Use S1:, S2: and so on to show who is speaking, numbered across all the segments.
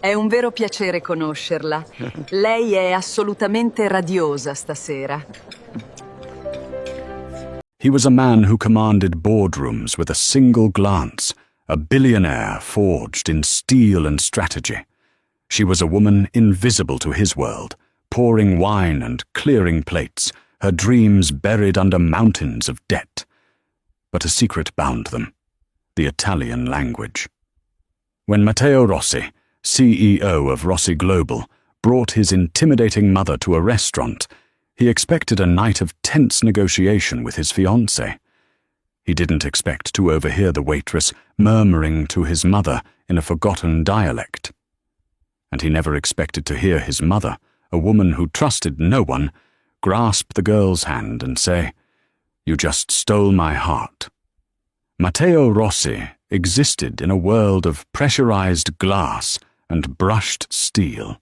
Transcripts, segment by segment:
S1: È un vero piacere conoscerla. Lei è assolutamente radiosa stasera.
S2: He was a man who commanded boardrooms with a single glance, a billionaire forged in steel and strategy. She was a woman invisible to his world, pouring wine and clearing plates, her dreams buried under mountains of debt. But a secret bound them: the Italian language. When Matteo Rossi, CEO of Rossi Global, brought his intimidating mother to a restaurant, he expected a night of tense negotiation with his fiancée. He didn't expect to overhear the waitress murmuring to his mother in a forgotten dialect. And he never expected to hear his mother, a woman who trusted no one, grasp the girl's hand and say, "You just stole my heart." Matteo Rossi existed in a world of pressurized glass and brushed steel.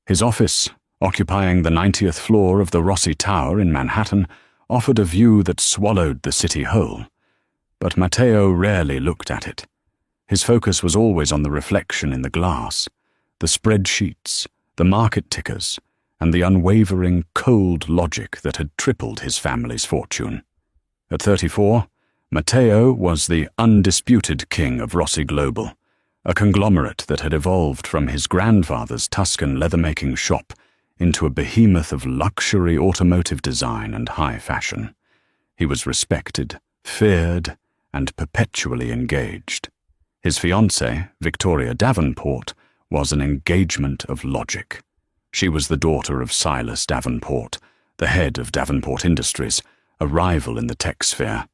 S2: His office, occupying the 90th floor of the Rossi Tower in Manhattan, offered a view that swallowed the city whole. But Matteo rarely looked at it. His focus was always on the reflection in the glass, the spreadsheets, the market tickers, and the unwavering, cold logic that had tripled his family's fortune. At 34, Matteo was the undisputed king of Rossi Global, a conglomerate that had evolved from his grandfather's Tuscan leather-making shop into a behemoth of luxury automotive design and high fashion. He was respected, feared, and perpetually engaged. His fiancée, Victoria Davenport, was an engagement of logic. She was the daughter of Silas Davenport, the head of Davenport Industries, a rival in the tech sphere.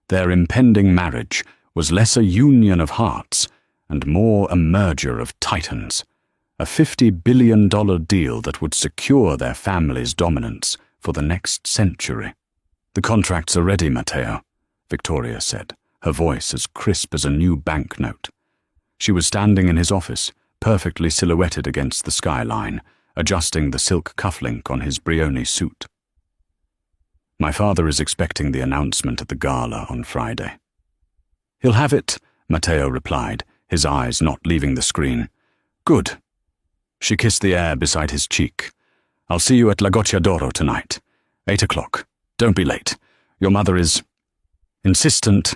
S2: Their impending marriage was less a union of hearts and more a merger of titans, a $50 billion deal that would secure their family's dominance for the next century. "The contracts are ready, Matteo," Victoria said, her voice as crisp as a new banknote. She was standing in his office, perfectly silhouetted against the skyline, adjusting the silk cufflink on his Brioni suit. "My father is expecting the announcement at the gala on Friday." "He'll have it," Matteo replied, his eyes not leaving the screen. "Good." She kissed the air beside his cheek. "I'll see you at La Goccia d'Oro tonight. 8 o'clock. Don't be late. Your mother is insistent."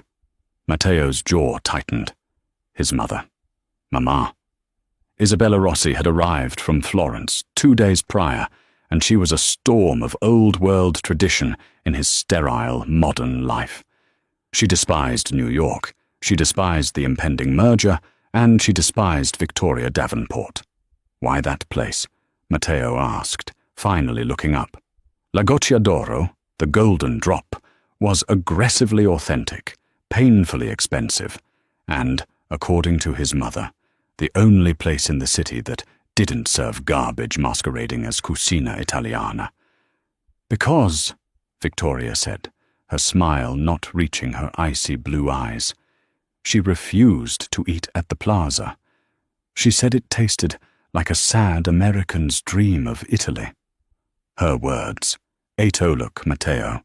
S2: Matteo's jaw tightened. His mother. Mama. Isabella Rossi had arrived from Florence 2 days prior, and she was a storm of old-world tradition in his sterile, modern life. She despised New York, she despised the impending merger, and she despised Victoria Davenport. "Why that place?" Matteo asked, finally looking up. La Goccia d'Oro, the golden drop, was aggressively authentic, painfully expensive, and, according to his mother, the only place in the city that didn't serve garbage masquerading as cucina italiana. "Because," Victoria said, her smile not reaching her icy blue eyes, "she refused to eat at the plaza. She said it tasted like a sad American's dream of Italy." Her words. 8 overlook, Matteo.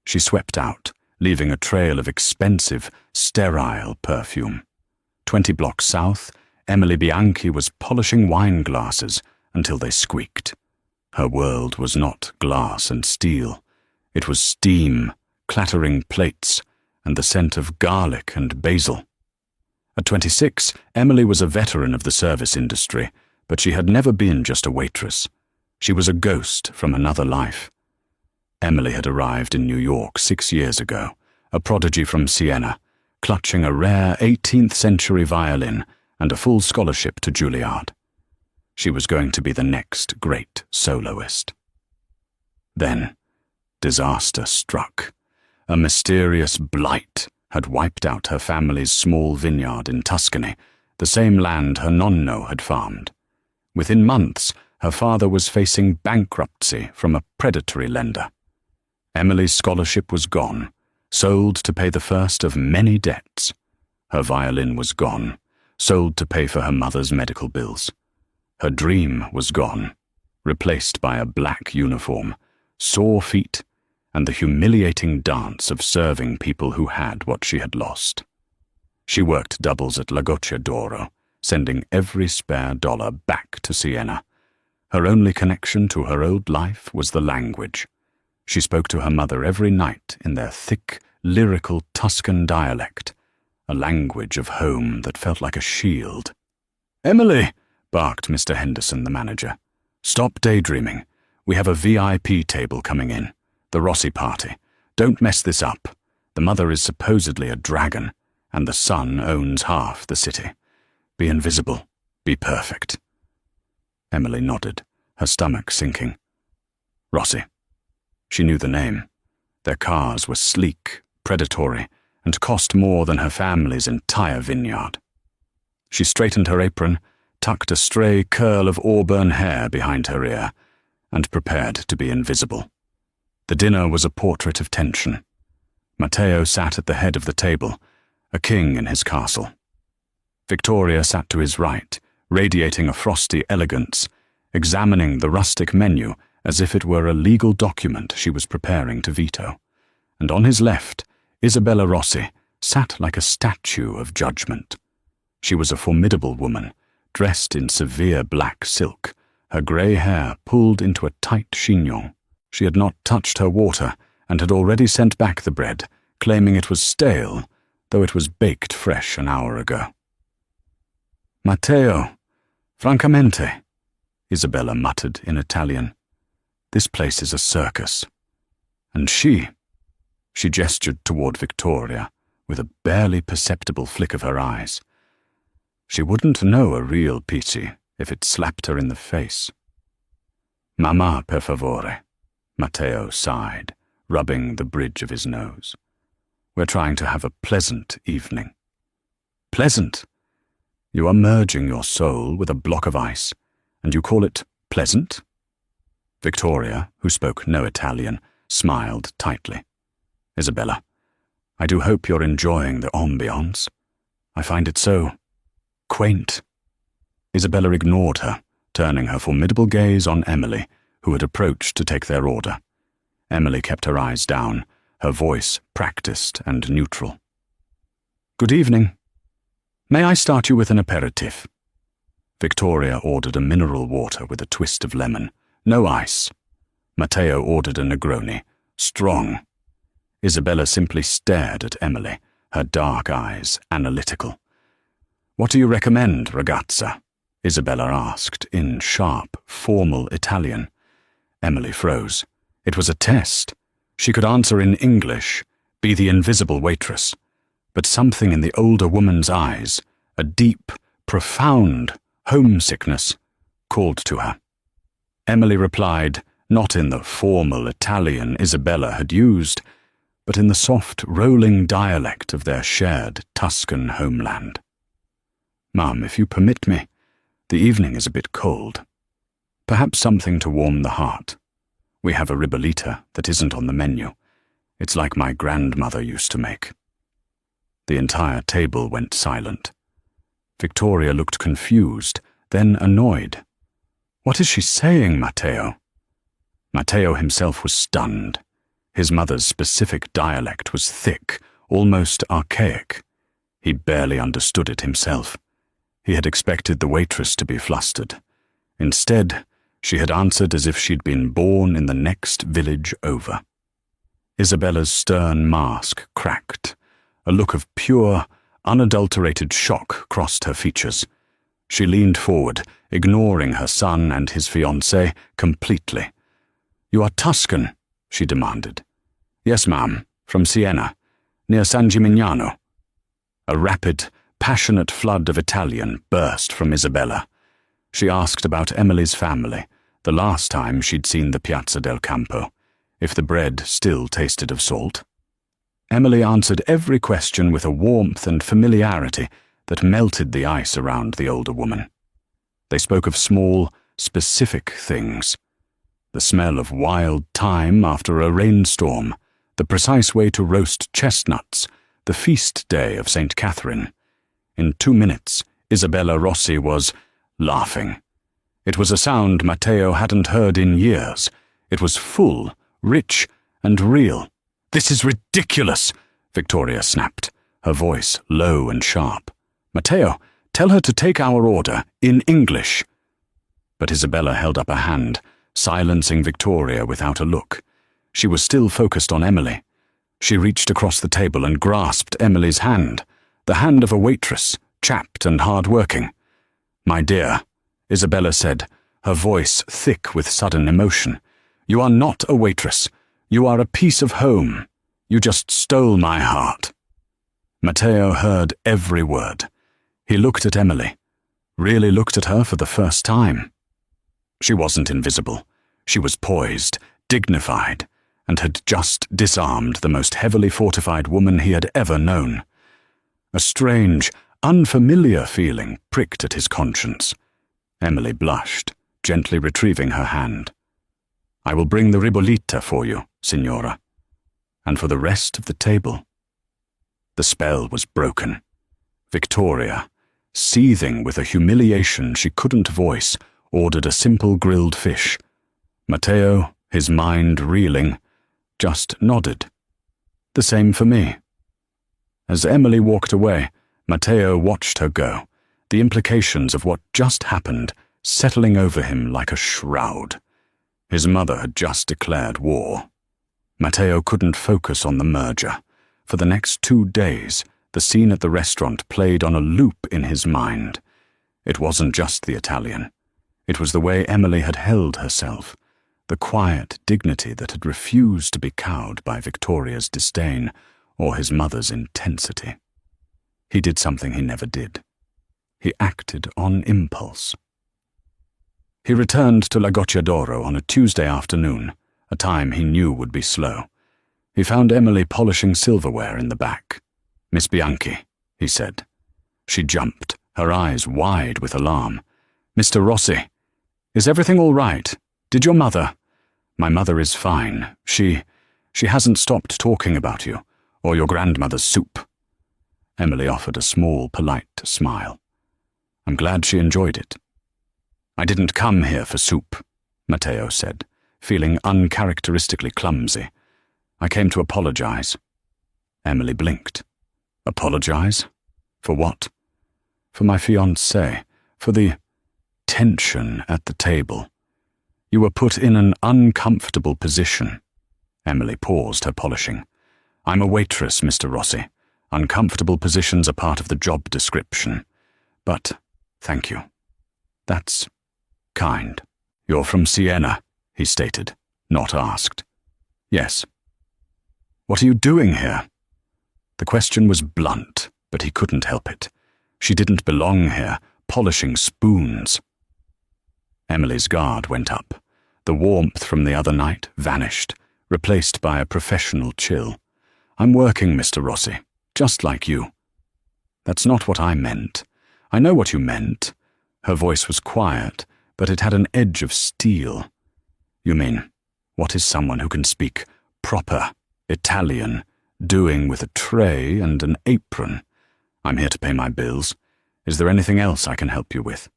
S2: She swept out, leaving a trail of expensive, sterile perfume. 20 blocks south, Emily Bianchi was polishing wine glasses until they squeaked. Her world was not glass and steel. It was steam, clattering plates, and the scent of garlic and basil. At 26, Emily was a veteran of the service industry, but she had never been just a waitress. She was a ghost from another life. Emily had arrived in New York 6 years ago, a prodigy from Siena, clutching a rare 18th-century violin and a full scholarship to Juilliard. She was going to be the next great soloist. Then, disaster struck. A mysterious blight had wiped out her family's small vineyard in Tuscany, the same land her nonno had farmed. Within months, her father was facing bankruptcy from a predatory lender. Emily's scholarship was gone, sold to pay the first of many debts. Her violin was gone, sold to pay for her mother's medical bills. Her dream was gone, replaced by a black uniform, sore feet, and the humiliating dance of serving people who had what she had lost. She worked doubles at La Goccia d'Oro, sending every spare dollar back to Siena. Her only connection to her old life was the language. She spoke to her mother every night in their thick, lyrical Tuscan dialect, a language of home that felt like a shield. "Emily!" barked Mr. Henderson, the manager. "Stop daydreaming. We have a VIP table coming in. The Rossi party. Don't mess this up. The mother is supposedly a dragon, and the son owns half the city. Be invisible. Be perfect." Emily nodded, her stomach sinking. Rossi. She knew the name. Their cars were sleek, predatory, and cost more than her family's entire vineyard. She straightened her apron, tucked a stray curl of auburn hair behind her ear, and prepared to be invisible. The dinner was a portrait of tension. Matteo sat at the head of the table, a king in his castle. Victoria sat to his right, radiating a frosty elegance, examining the rustic menu as if it were a legal document she was preparing to veto. And on his left, Isabella Rossi sat like a statue of judgment. She was a formidable woman, dressed in severe black silk, her grey hair pulled into a tight chignon. She had not touched her water and had already sent back the bread, claiming it was stale, though it was baked fresh an hour ago. "Matteo, francamente," Isabella muttered in Italian. "This place is a circus." And she gestured toward Victoria with a barely perceptible flick of her eyes. She wouldn't know a real Pizzi if it slapped her in the face. "Mamma, per favore," Matteo sighed, rubbing the bridge of his nose. "We're trying to have a pleasant evening." "Pleasant? You are merging your soul with a block of ice, and you call it pleasant?" Victoria, who spoke no Italian, smiled tightly. "Isabella, I do hope you're enjoying the ambiance. I find it so quaint." Isabella ignored her, turning her formidable gaze on Emily, who had approached to take their order. Emily kept her eyes down, her voice practiced and neutral. "Good evening. May I start you with an aperitif?" Victoria ordered a mineral water with a twist of lemon, no ice. Matteo ordered a Negroni, strong. Isabella simply stared at Emily, her dark eyes analytical. "What do you recommend, ragazza?" Isabella asked in sharp, formal Italian. Emily froze. It was a test. She could answer in English, be the invisible waitress. But something in the older woman's eyes, a deep, profound homesickness, called to her. Emily replied, not in the formal Italian Isabella had used, but in the soft, rolling dialect of their shared Tuscan homeland. "Mum, if you permit me, the evening is a bit cold. Perhaps something to warm the heart. We have a ribollita that isn't on the menu. It's like my grandmother used to make." The entire table went silent. Victoria looked confused, then annoyed. "What is she saying, Matteo?" Matteo himself was stunned. His mother's specific dialect was thick, almost archaic. He barely understood it himself. He had expected the waitress to be flustered. Instead, she had answered as if she'd been born in the next village over. Isabella's stern mask cracked. A look of pure, unadulterated shock crossed her features. She leaned forward, ignoring her son and his fiancée completely. "You are Tuscan?" she demanded. "Yes, ma'am, from Siena, near San Gimignano." A rapid, passionate flood of Italian burst from Isabella. She asked about Emily's family, the last time she'd seen the Piazza del Campo, if the bread still tasted of salt. Emily answered every question with a warmth and familiarity that melted the ice around the older woman. They spoke of small, specific things. The smell of wild thyme after a rainstorm, the precise way to roast chestnuts, the feast day of St. Catherine. In 2 minutes, Isabella Rossi was laughing. It was a sound Matteo hadn't heard in years. It was full, rich, and real. "This is ridiculous," Victoria snapped, her voice low and sharp. "Matteo, Tell her to take our order in English." But Isabella held up a hand, silencing Victoria without a look. She was still focused on Emily. She reached across the table and grasped Emily's hand, the hand of a waitress, chapped and hard-working. "My dear," Isabella said, her voice thick with sudden emotion, "you are not a waitress. You are a piece of home. You just stole my heart." Matteo heard every word. He looked at Emily, really looked at her for the first time. She wasn't invisible. She was poised, dignified, and had just disarmed the most heavily fortified woman he had ever known. A strange, unfamiliar feeling pricked at his conscience. Emily blushed, gently retrieving her hand. "I will bring the ribollita for you, signora. And for the rest of the table." The spell was broken. Victoria, seething with a humiliation she couldn't voice, ordered a simple grilled fish. Matteo, his mind reeling, just nodded. "The same for me." As Emily walked away, Matteo watched her go, the implications of what just happened settling over him like a shroud. His mother had just declared war. Matteo couldn't focus on the merger. For the next 2 days, the scene at the restaurant played on a loop in his mind. It wasn't just the Italian. It was the way Emily had held herself, the quiet dignity that had refused to be cowed by Victoria's disdain or his mother's intensity. He did something he never did. He acted on impulse. He returned to La Goccia d'Oro on a Tuesday afternoon, a time he knew would be slow. He found Emily polishing silverware in the back. "Miss Bianchi," he said. She jumped, her eyes wide with alarm. "Mr. Rossi, is everything all right? Did your mother—" "My mother is fine. She hasn't stopped talking about you, or your grandmother's soup." Emily offered a small, polite smile. "I'm glad she enjoyed it." "I didn't come here for soup," Matteo said, feeling uncharacteristically clumsy. "I came to apologize." Emily blinked. "Apologize? For what?" "For my fiancé, for the tension at the table. You were put in an uncomfortable position." Emily paused her polishing. "I'm a waitress, Mr. Rossi. Uncomfortable positions are part of the job description. But, thank you. That's kind." "You're from Siena," he stated, not asked. "Yes." "What are you doing here?" The question was blunt, but he couldn't help it. She didn't belong here, polishing spoons. Emily's guard went up. The warmth from the other night vanished, replaced by a professional chill. "I'm working, Mr. Rossi, just like you." "That's not what I meant. I know what you meant." Her voice was quiet, but it had an edge of steel. "You mean, what is someone who can speak proper Italian doing with a tray and an apron? I'm here to pay my bills. Is there anything else I can help you with?"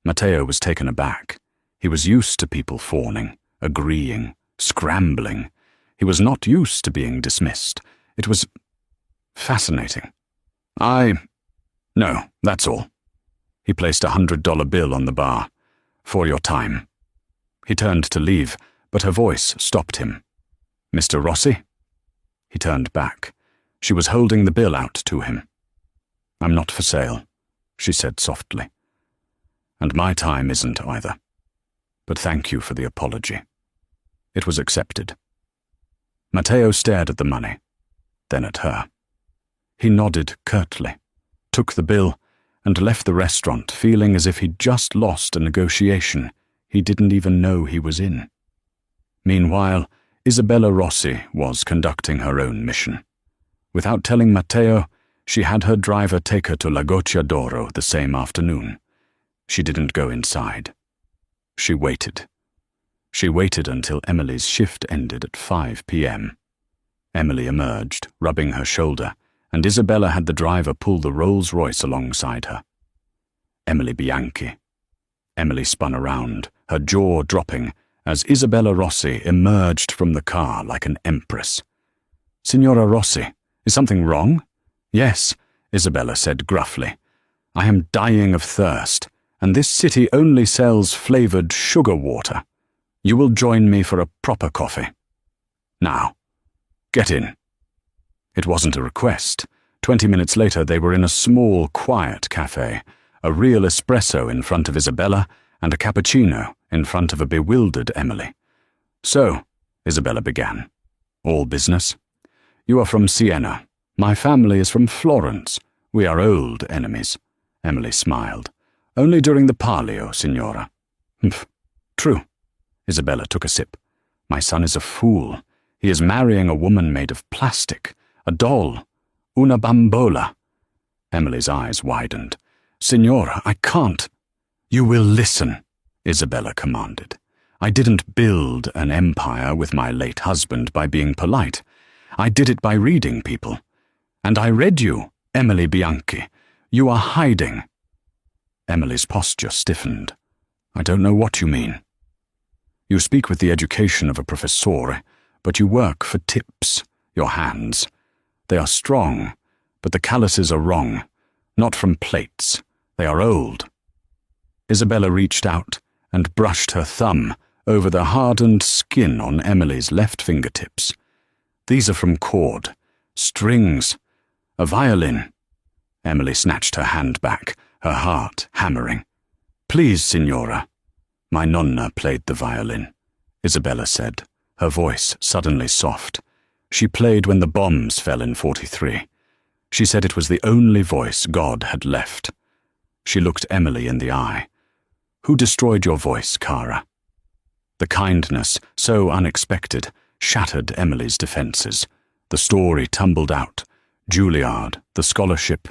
S2: Matteo was taken aback. He was used to people fawning, agreeing, scrambling. He was not used to being dismissed. It was fascinating. No, that's all." He placed $100 bill on the bar. "For your time." He turned to leave, but her voice stopped him. "Mr. Rossi?" He turned back. She was holding the bill out to him. "I'm not for sale," she said softly. "And my time isn't either. But thank you for the apology." It was accepted. Matteo stared at the money, then at her. He nodded curtly, took the bill, and left the restaurant feeling as if he'd just lost a negotiation he didn't even know he was in. Meanwhile, Isabella Rossi was conducting her own mission. Without telling Matteo, she had her driver take her to La Goccia d'Oro the same afternoon. She didn't go inside. She waited. She waited until Emily's shift ended at 5 p.m. Emily emerged, rubbing her shoulder, and Isabella had the driver pull the Rolls-Royce alongside her. "Emily Bianchi." Emily spun around, her jaw dropping, as Isabella Rossi emerged from the car like an empress. "Signora Rossi, is something wrong?" "Yes," Isabella said gruffly. I am dying of thirst, and this city only sells flavored sugar water. You will join me for a proper coffee. Now, get in." It wasn't a request. 20 minutes later, they were in a small, quiet cafe, a real espresso in front of Isabella and a cappuccino in front of a bewildered Emily. "So," Isabella began, "all business? You are from Siena. My family is from Florence. We are old enemies." Emily smiled. "Only during the Palio, signora." "Humph. True." Isabella took a sip. "My son is a fool. He is marrying a woman made of plastic, a doll, una bambola." Emily's eyes widened. "Signora, I can't." "You will listen," Isabella commanded. "I didn't build an empire with my late husband by being polite. I did it by reading people. And I read you, Emily Bianchi. You are hiding." Emily's posture stiffened. "I don't know what you mean." "You speak with the education of a professore, but you work for tips, your hands. They are strong, but the calluses are wrong, not from plates. They are old." Isabella reached out and brushed her thumb over the hardened skin on Emily's left fingertips. "These are from cord, strings, a violin." Emily snatched her hand back, her heart hammering. "Please, signora." "My nonna played the violin," Isabella said, her voice suddenly soft. "She played when the bombs fell in 43. She said it was the only voice God had left." She looked Emily in the eye. "Who destroyed your voice, Cara?" The kindness, so unexpected, shattered Emily's defenses. The story tumbled out. Juilliard, the scholarship,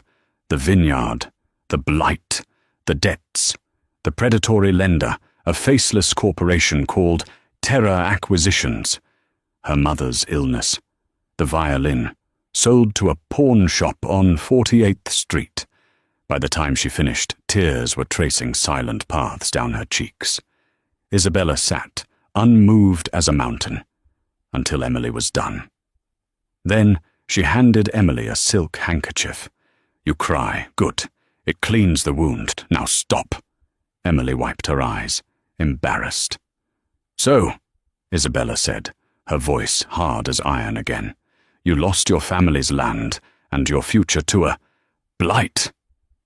S2: the vineyard, the blight, the debts, the predatory lender, a faceless corporation called Terra Acquisitions, her mother's illness, the violin, sold to a pawn shop on 48th Street. By the time she finished, tears were tracing silent paths down her cheeks. Isabella sat, unmoved as a mountain, until Emily was done. Then she handed Emily a silk handkerchief. "You cry. Good. It cleans the wound. Now stop." Emily wiped her eyes, embarrassed. "So," Isabella said, her voice hard as iron again, "you lost your family's land and your future to a blight,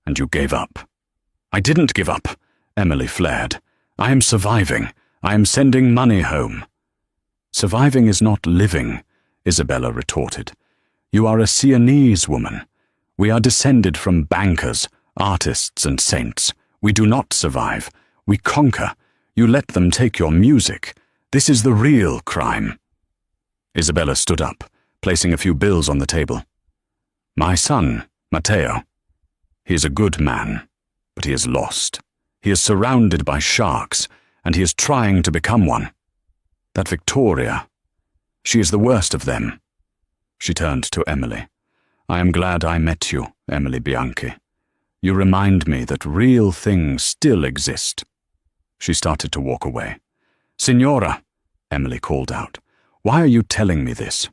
S2: and you gave up." "I didn't give up," Emily flared. "I am surviving. I am sending money home." "Surviving is not living," Isabella retorted. "You are a Sienese woman. We are descended from bankers, artists, and saints. We do not survive. We conquer. You let them take your music. This is the real crime." Isabella stood up, placing a few bills on the table. "My son, Matteo. He is a good man, but he is lost. He is surrounded by sharks, and he is trying to become one. That Victoria, she is the worst of them." She turned to Emily. "I am glad I met you, Emily Bianchi. You remind me that real things still exist." She started to walk away. "Signora," Emily called out, "why are you telling me this?"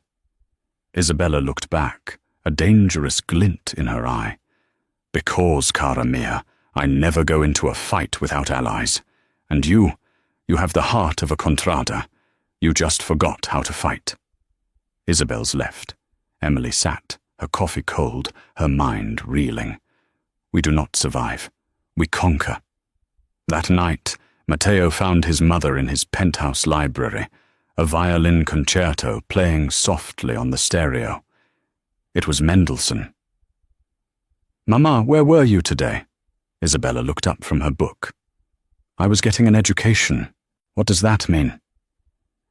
S2: Isabella looked back, a dangerous glint in her eye. "Because, cara mia, I never go into a fight without allies. And you have the heart of a contrada. You just forgot how to fight." Isabel's left. Emily sat, her coffee cold, her mind reeling. "We do not survive. We conquer." That night, Matteo found his mother in his penthouse library, a violin concerto playing softly on the stereo. It was Mendelssohn. "Mama, where were you today?" Isabella looked up from her book. "I was getting an education. What does that mean?"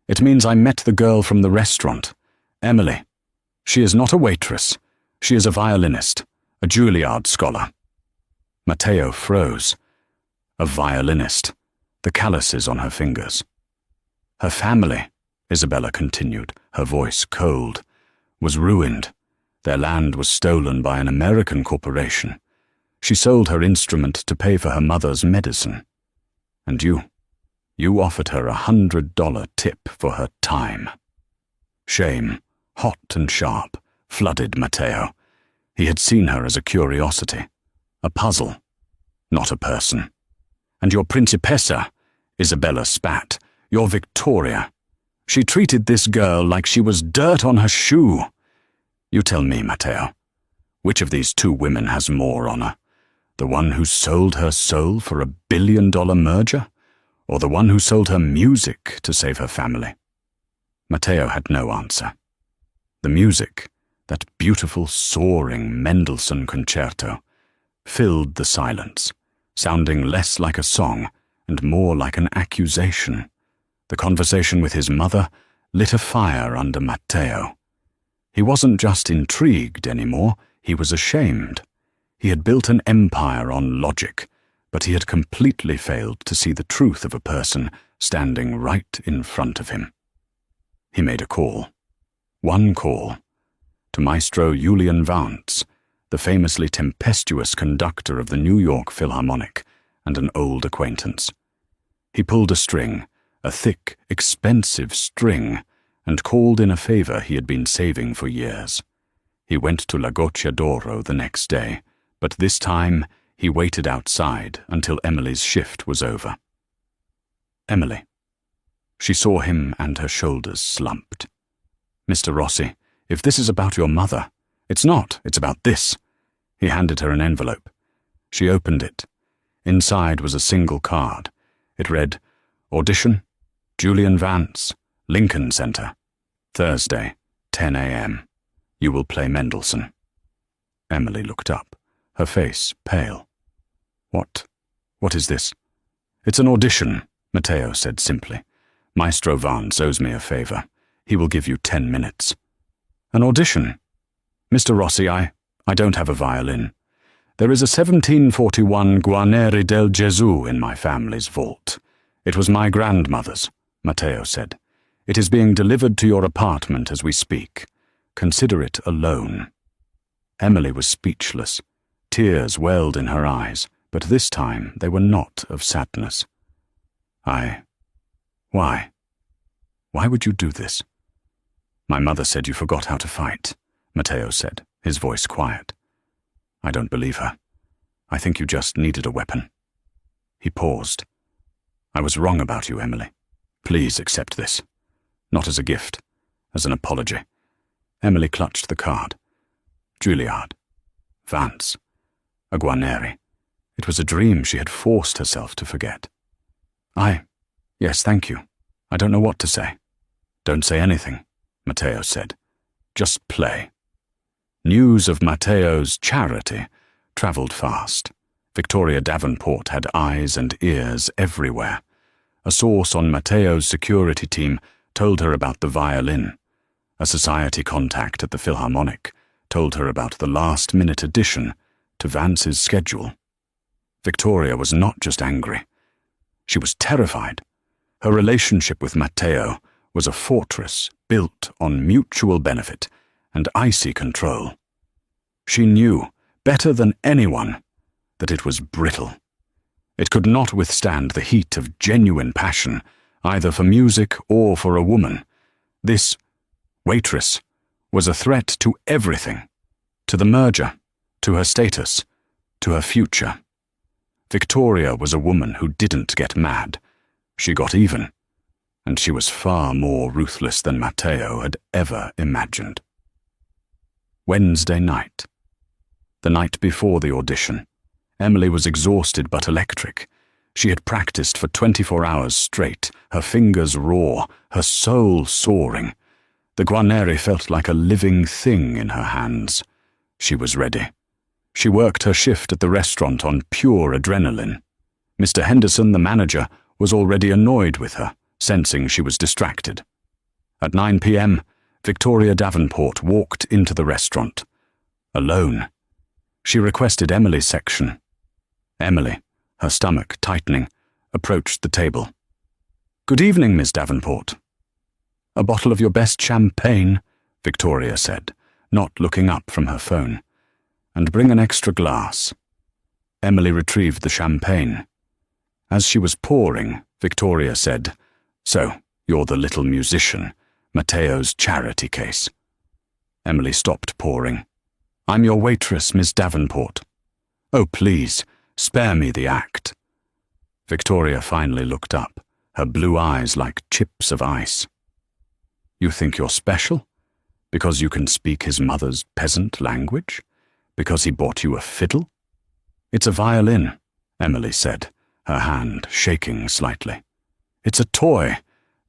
S2: "It means I met the girl from the restaurant, Emily. She is not a waitress. She is a violinist, a Juilliard scholar." Matteo froze. A violinist, the calluses on her fingers. "Her family," Isabella continued, her voice cold, "was ruined. Their land was stolen by an American corporation. She sold her instrument to pay for her mother's medicine. And you offered her $100 tip for her time." Shame, hot and sharp, flooded Matteo. He had seen her as a curiosity, a puzzle not a person. And your Principessa, Isabella spat, your Victoria. She treated this girl like she was dirt on her shoe. You tell me, Matteo, which of these two women has more honor? The one who sold her soul for $1 billion merger? Or the one who sold her music to save her family? Matteo had no answer. The music, that beautiful, soaring Mendelssohn concerto, filled the silence, sounding less like a song and more like an accusation. The conversation with his mother lit a fire under Matteo. He wasn't just intrigued anymore, he was ashamed. He had built an empire on logic, but he had completely failed to see the truth of a person standing right in front of him. He made a call. One call. To Maestro Julian Vance, the famously tempestuous conductor of the New York Philharmonic, and an old acquaintance. He pulled a string, a thick, expensive string, and called in a favor he had been saving for years. He went to La Goccia d'Oro the next day, but this time he waited outside until Emily's shift was over. Emily. She saw him and her shoulders slumped. Mr. Rossi, if this is about your mother, it's not, it's about this. He handed her an envelope. She opened it. Inside was a single card. It read, Audition, Julian Vance, Lincoln Center, Thursday, 10 a.m. You will play Mendelssohn. Emily looked up, her face pale. What is this? It's an audition, Matteo said simply. Maestro Vance owes me a favor. He will give you 10 minutes. An audition? Mr. Rossi, I don't have a violin. There is a 1741 Guarneri del Gesù in my family's vault. It was my grandmother's, Matteo said. It is being delivered to your apartment as we speak. Consider it a loan. Emily was speechless. Tears welled in her eyes, but this time they were not of sadness. Why? Why would you do this? My mother said you forgot how to fight, Matteo said, his voice quiet. I don't believe her. I think you just needed a weapon. He paused. I was wrong about you, Emily. Please accept this. Not as a gift, as an apology. Emily clutched the card. Juilliard. Vance. A Guarneri. It was a dream she had forced herself to forget. Yes, thank you. I don't know what to say. Don't say anything, Matteo said. Just play. News of Matteo's charity travelled fast. Victoria Davenport had eyes and ears everywhere. A source on Matteo's security team told her about the violin. A society contact at the Philharmonic told her about the last-minute addition to Vance's schedule. Victoria was not just angry. She was terrified. Her relationship with Matteo was a fortress built on mutual benefit and icy control. She knew, better than anyone, that it was brittle. It could not withstand the heat of genuine passion, either for music or for a woman. This Waitress was a threat to everything, to the merger, to her status, to her future. Victoria was a woman who didn't get mad. She got even, and she was far more ruthless than Matteo had ever imagined. Wednesday night. The night before the audition, Emily was exhausted but electric. She had practiced for 24 hours straight, her fingers raw, her soul soaring. The Guarneri felt like a living thing in her hands. She was ready. She worked her shift at the restaurant on pure adrenaline. Mr. Henderson, the manager, was already annoyed with her, sensing she was distracted. At 9 p.m., Victoria Davenport walked into the restaurant. Alone. She requested Emily's section. Emily, her stomach tightening, approached the table. "Good evening, Miss Davenport." "A bottle of your best champagne," Victoria said, not looking up from her phone. "And bring an extra glass." Emily retrieved the champagne. As she was pouring, Victoria said, "So, you're the little musician, Matteo's charity case." Emily stopped pouring. "I'm your waitress, Miss Davenport." "Oh, please, Spare me the act." Victoria finally looked up, her blue eyes like chips of ice. "You think you're special? Because you can speak his mother's peasant language? Because he bought you a fiddle?" "It's a violin," Emily said, her hand shaking slightly. "It's a toy,"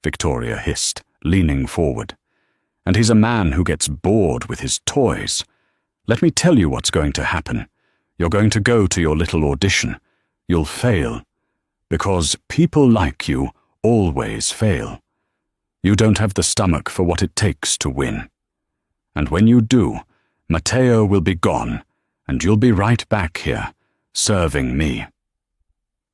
S2: Victoria hissed, leaning forward. "And he's a man who gets bored with his toys. Let me tell you what's going to happen. You're going to go to your little audition. You'll fail. Because people like you always fail. You don't have the stomach for what it takes to win. And when you do, Matteo will be gone, and you'll be right back here, serving me."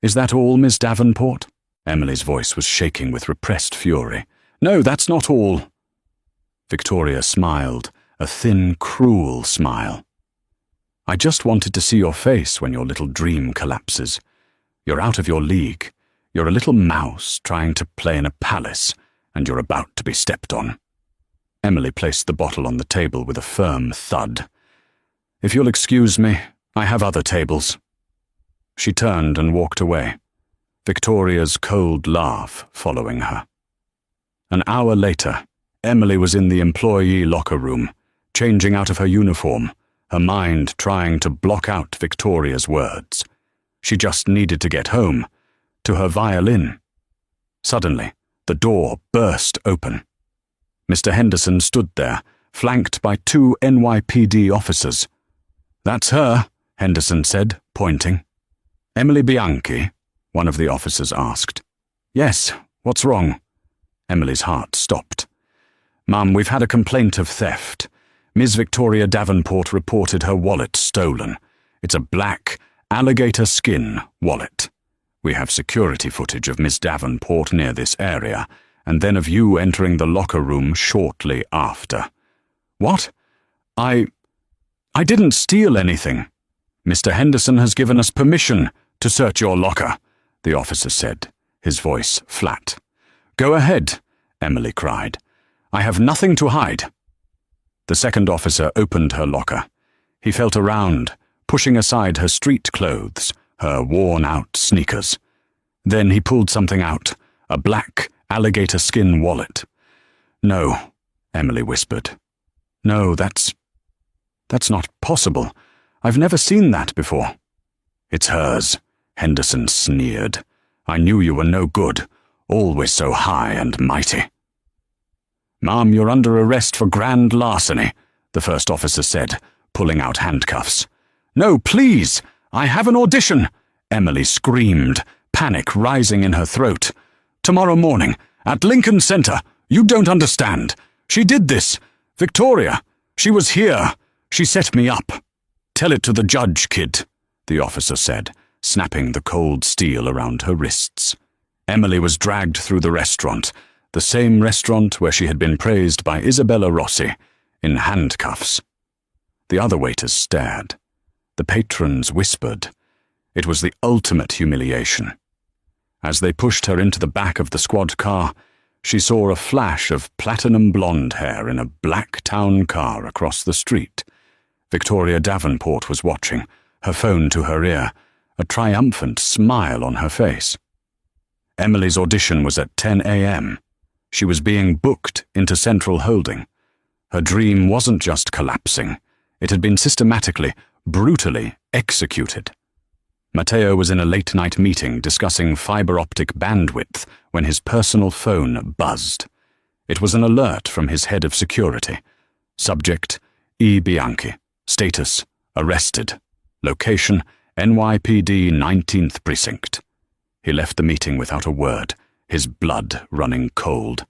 S2: "Is that all, Miss Davenport?" Emily's voice was shaking with repressed fury. "No, that's not all." Victoria smiled, a thin, cruel smile. "I just wanted to see your face when your little dream collapses. You're out of your league. You're a little mouse trying to play in a palace, and you're about to be stepped on." Emily placed the bottle on the table with a firm thud. "If you'll excuse me, I have other tables." She turned and walked away, Victoria's cold laugh following her. An hour later, Emily was in the employee locker room, changing out of her uniform, her mind trying to block out Victoria's words. She just needed to get home, to her violin. Suddenly, the door burst open. Mr. Henderson stood there, flanked by 2 NYPD officers. "That's her," Henderson said, pointing. "Emily Bianchi?" one of the officers asked. "Yes, what's wrong?" Emily's heart stopped. "Mum, we've had a complaint of theft. Ms. Victoria Davenport reported her wallet stolen. It's a black, alligator skin wallet. We have security footage of Miss Davenport near this area, and then of you entering the locker room shortly after." "What? I didn't steal anything." "Mr. Henderson has given us permission to search your locker," the officer said, his voice flat. "Go ahead," Emily cried. "I have nothing to hide." The second officer opened her locker. He felt around, pushing aside her street clothes, her worn-out sneakers. Then he pulled something out, a black, alligator skin wallet. "No," Emily whispered. "No, that's not possible. I've never seen that before." "It's hers," Henderson sneered. "I knew you were no good, always so high and mighty." "Ma'am, you're under arrest for grand larceny," the first officer said, pulling out handcuffs. "No, please! I have an audition!" Emily screamed, panic rising in her throat. "Tomorrow morning, at Lincoln Center. You don't understand. She did this. Victoria. She was here. She set me up." "Tell it to the judge, kid," the officer said, snapping the cold steel around her wrists. Emily was dragged through the restaurant, the same restaurant where she had been praised by Isabella Rossi, in handcuffs. The other waiters stared. The patrons whispered. It was the ultimate humiliation. As they pushed her into the back of the squad car, she saw a flash of platinum blonde hair in a black town car across the street. Victoria Davenport was watching, her phone to her ear, a triumphant smile on her face. Emily's audition was at 10 a.m. She was being booked into Central Holding. Her dream wasn't just collapsing. It had been systematically, brutally executed. Matteo was in a late-night meeting discussing fiber-optic bandwidth when his personal phone buzzed. It was an alert from his head of security. Subject, E. Bianchi. Status, arrested. Location, NYPD 19th Precinct. He left the meeting without a word, his blood running cold.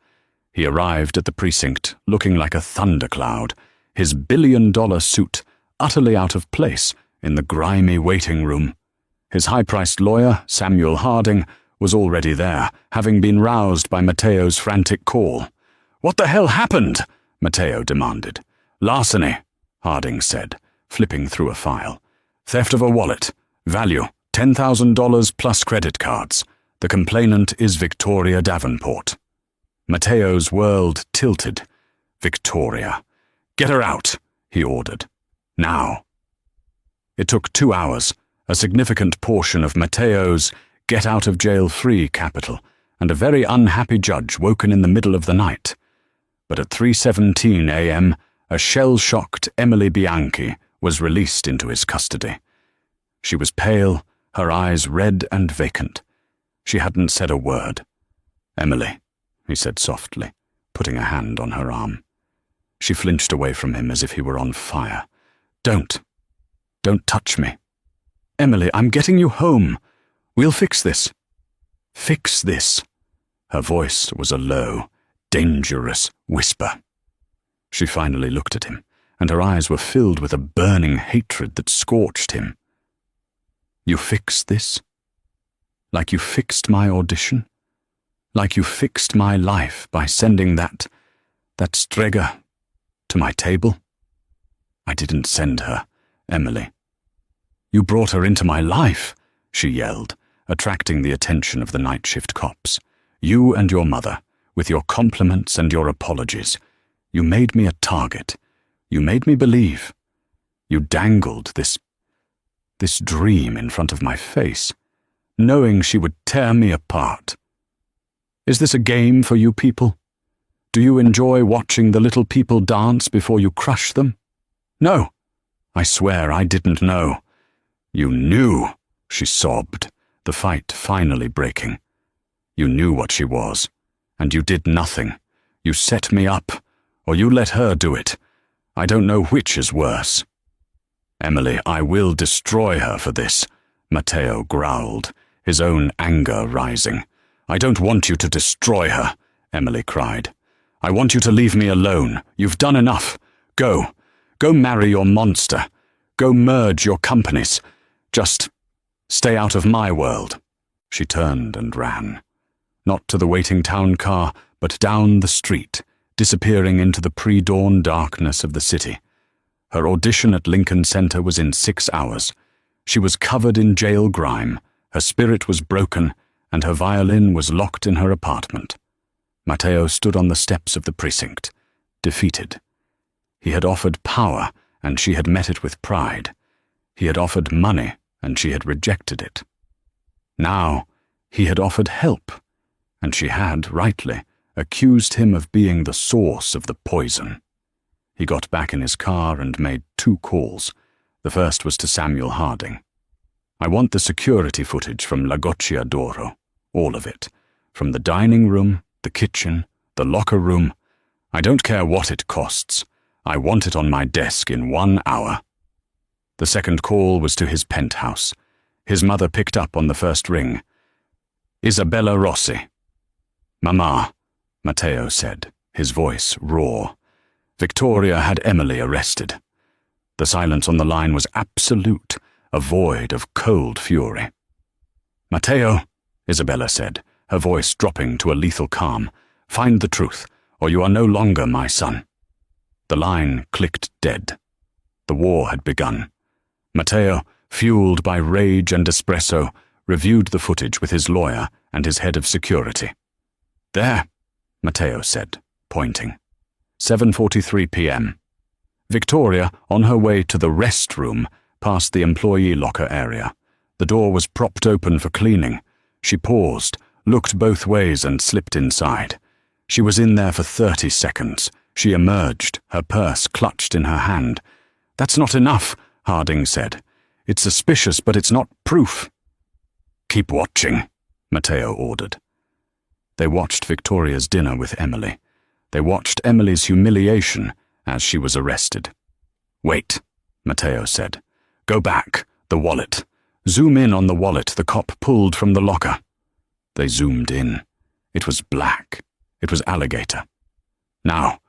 S2: He arrived at the precinct looking like a thundercloud, his billion-dollar suit utterly out of place in the grimy waiting room. His high-priced lawyer, Samuel Harding, was already there, having been roused by Matteo's frantic call. "What the hell happened?" Matteo demanded. "Larceny," Harding said, flipping through a file. "Theft of a wallet. Value, $10,000 plus credit cards. The complainant is Victoria Davenport." Matteo's world tilted. "Victoria. Get her out," he ordered. "Now." It took 2 hours, a significant portion of Matteo's get-out-of-jail-free capital, and a very unhappy judge woken in the middle of the night. But at 3:17 a.m., a shell-shocked Emily Bianchi was released into his custody. She was pale, her eyes red and vacant. She hadn't said a word. "Emily," he said softly, putting a hand on her arm. She flinched away from him as if he were on fire. Don't touch me. "Emily, I'm getting you home. We'll fix this." "Fix this?" Her voice was a low, dangerous whisper. She finally looked at him, and her eyes were filled with a burning hatred that scorched him. "You fix this? Like you fixed my audition? Like you fixed my life by sending that Strega to my table?" "I didn't send her, Emily." "You brought her into my life," she yelled, attracting the attention of the night shift cops. "You and your mother, with your compliments and your apologies. You made me a target. You made me believe. You dangled this dream in front of my face, knowing she would tear me apart. Is this a game for you people? Do you enjoy watching the little people dance before you crush them? No, I swear I didn't know." "You knew," she sobbed, the fight finally breaking. "You knew what she was, and you did nothing. You set me up, or you let her do it. I don't know which is worse." "Emily, I will destroy her for this," Matteo growled, his own anger rising. "I don't want you to destroy her," Emily cried. "I want you to leave me alone. You've done enough. Go marry your monster. Go merge your companies. Just stay out of my world." She turned and ran. Not to the waiting town car, but down the street, disappearing into the pre-dawn darkness of the city. Her audition at Lincoln Center was in 6 hours. She was covered in jail grime, her spirit was broken, and her violin was locked in her apartment. Matteo stood on the steps of the precinct, defeated. He had offered power, and she had met it with pride. He had offered money, and she had rejected it. Now, he had offered help, and she had, rightly, accused him of being the source of the poison. He got back in his car and made 2 calls. The first was to Samuel Harding. "I want the security footage from La Goccia d'Oro, all of it, from the dining room, the kitchen, the locker room. I don't care what it costs. I want it on my desk in 1 hour." The second call was to his penthouse. His mother picked up on the first ring. "Isabella Rossi." "Mama," Matteo said, his voice raw. Victoria had Emily arrested. The silence on the line was absolute, a void of cold fury. "Matteo," Isabella said, her voice dropping to a lethal calm, "find the truth, or you are no longer my son." The line clicked dead. The war had begun. Matteo, fueled by rage and espresso, reviewed the footage with his lawyer and his head of security. "There," Matteo said, pointing. 7:43 p.m. Victoria, on her way to the restroom, passed the employee locker area. The door was propped open for cleaning. She paused, looked both ways and slipped inside. She was in there for 30 seconds. She emerged, her purse clutched in her hand. "That's not enough," Harding said. "It's suspicious, but it's not proof." "Keep watching," Matteo ordered. They watched Victoria's dinner with Emily. They watched Emily's humiliation as she was arrested. "Wait," Matteo said. "Go back, the wallet. Zoom in on the wallet the cop pulled from the locker." They zoomed in. It was black. It was alligator. "Now,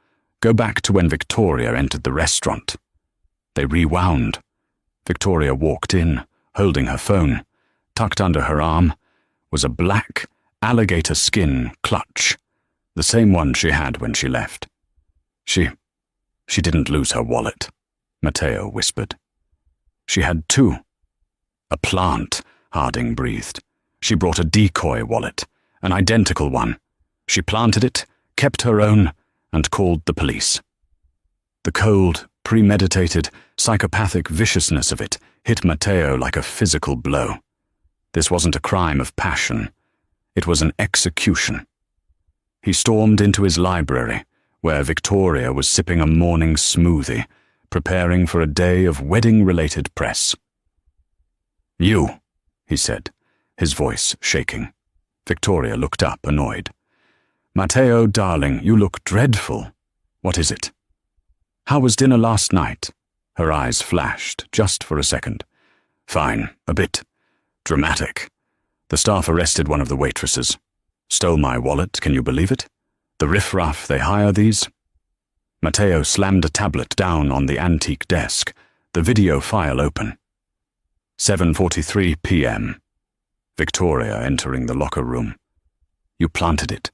S2: go back to when Victoria entered the restaurant." They rewound. Victoria walked in, holding her phone. Tucked under her arm was a black, alligator skin clutch, the same one she had when she left. She didn't lose her wallet," Matteo whispered. "She had 2. "A plant," Harding breathed. "She brought a decoy wallet, an identical one. She planted it, kept her own, and called the police." The cold, premeditated, psychopathic viciousness of it hit Matteo like a physical blow. This wasn't a crime of passion. It was an execution. He stormed into his library, where Victoria was sipping a morning smoothie, preparing for a day of wedding-related press. "You," he said, his voice shaking. Victoria looked up, annoyed. "Matteo, darling, you look dreadful. What is it?" "How was dinner last night?" Her eyes flashed, just for a second. "Fine, a bit dramatic. The staff arrested one of the waitresses. Stole my wallet, can you believe it? The riffraff, they hire these." Matteo slammed a tablet down on the antique desk, the video file open. 7:43 p.m. Victoria entering the locker room. "You planted it."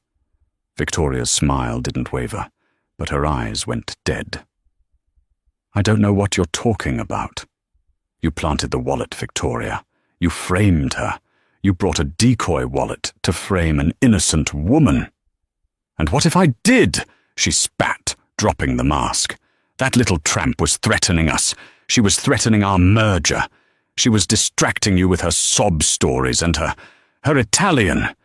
S2: Victoria's smile didn't waver, but her eyes went dead. "I don't know what you're talking about." "You planted the wallet, Victoria. You framed her. You brought a decoy wallet to frame an innocent woman." "And what if I did?" she spat, dropping the mask. "That little tramp was threatening us. She was threatening our merger. She was distracting you with her sob stories and her Italian.